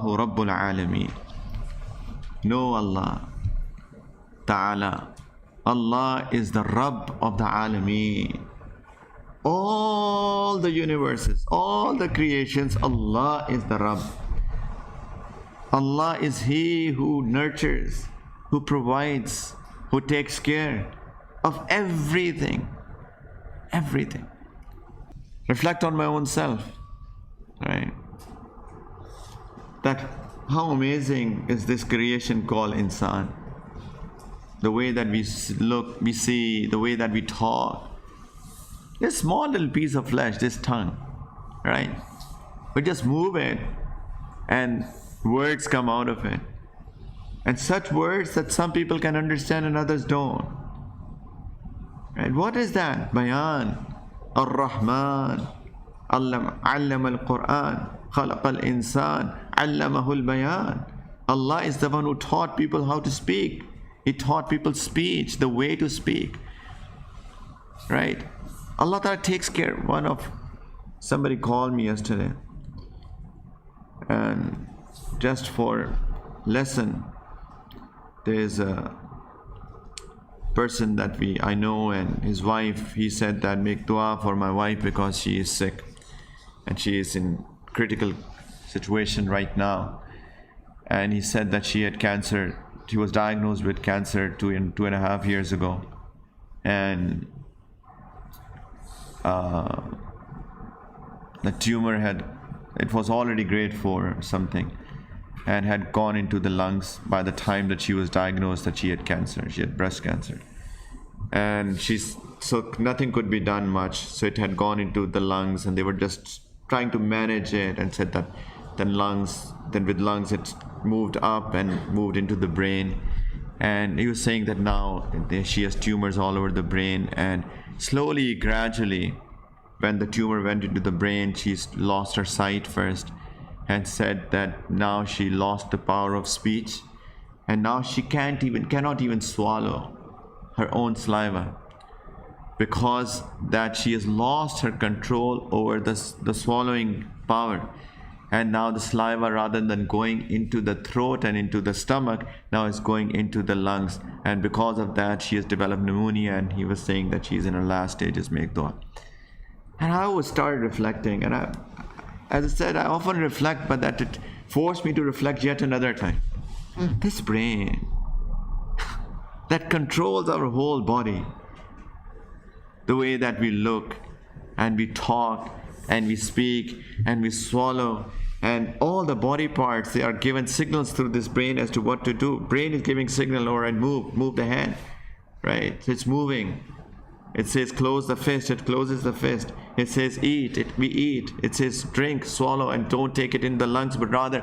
Allahu Rabbul Alameen. Know Allah Ta'ala. Allah is the Rabb of the Alameen. All the universes, all the creations, Allah is the Rabb. Allah is He who nurtures, who provides, who takes care of everything. Everything. Reflect on my own self, right? That how amazing is this creation called insan. The way that we look, we see, the way that we talk. This small little piece of flesh, this tongue, right? We just move it and words come out of it. And such words that some people can understand and others don't. Right? What is that? Bayan. Ar-Rahman. Allama al-Quran. Khalaq al-Insan. Allamahu al-Bayan. Allah is the one who taught people how to speak. He taught people speech, the way to speak. Right? Allah Ta'ala takes care. Somebody called me yesterday. And just for lesson, there is a person that I know, and his wife, he said that make dua for my wife because she is sick and she is in critical situation right now. And he said that she had cancer. She was diagnosed with cancer 2.5 years ago, and the tumor it was already grade 4 or something, and had gone into the lungs by the time that she was diagnosed that she had cancer. She had breast cancer, and so nothing could be done much. So it had gone into the lungs, and they were just trying to manage it, and said that then with lungs it moved up and moved into the brain. And he was saying that now she has tumors all over the brain, and slowly, gradually, when the tumor went into the brain, she's lost her sight first, and said that now she lost the power of speech, and now she cannot even swallow her own saliva, because that she has lost her control over the swallowing power. And now the saliva, rather than going into the throat and into the stomach, now is going into the lungs. And because of that, she has developed pneumonia, and he was saying that she's in her last stages, make dua. And I always started reflecting, and as I said, I often reflect, but that it forced me to reflect yet another time. This brain that controls our whole body, the way that we look and we talk and we speak and we swallow, and all the body parts, they are given signals through this brain as to what to do. Brain is giving signal, all right, move the hand, right? So it's moving. It says close the fist, it closes the fist. It says eat, we eat. It says drink, swallow, and don't take it in the lungs, but rather,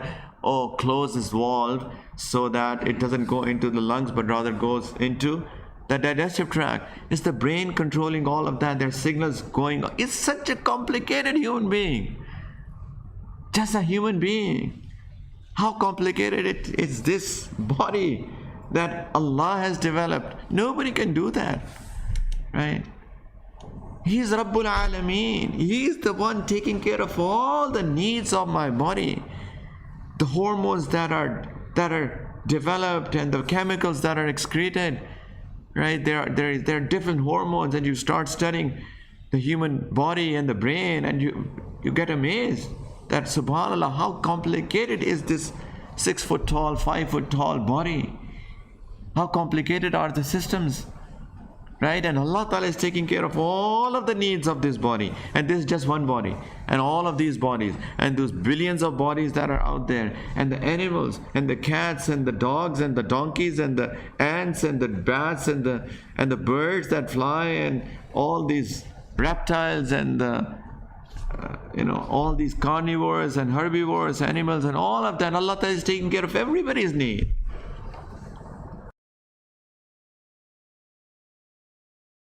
close this valve so that it doesn't go into the lungs, but rather goes into the digestive tract. It's the brain controlling all of that. There are signals going on. It's such a complicated human being. Just a human being. How complicated it is, this body that Allah has developed. Nobody can do that, right? He's Rabbul Alameen. He's the one taking care of all the needs of my body. The hormones that are developed and the chemicals that are excreted, right? There are different hormones, and you start studying the human body and the brain, and you get amazed that subhanAllah, how complicated is this 6 foot tall, 5 foot tall body. How complicated are the systems, right? And Allah Ta'ala is taking care of all of the needs of this body, and this is just one body, and all of these bodies, and those billions of bodies that are out there, and the animals, and the cats, and the dogs, and the donkeys, and the ants, and the bats, and the birds that fly, and all these reptiles, and all these carnivores and herbivores, animals, and all of that. Allah Ta'ala is taking care of everybody's need.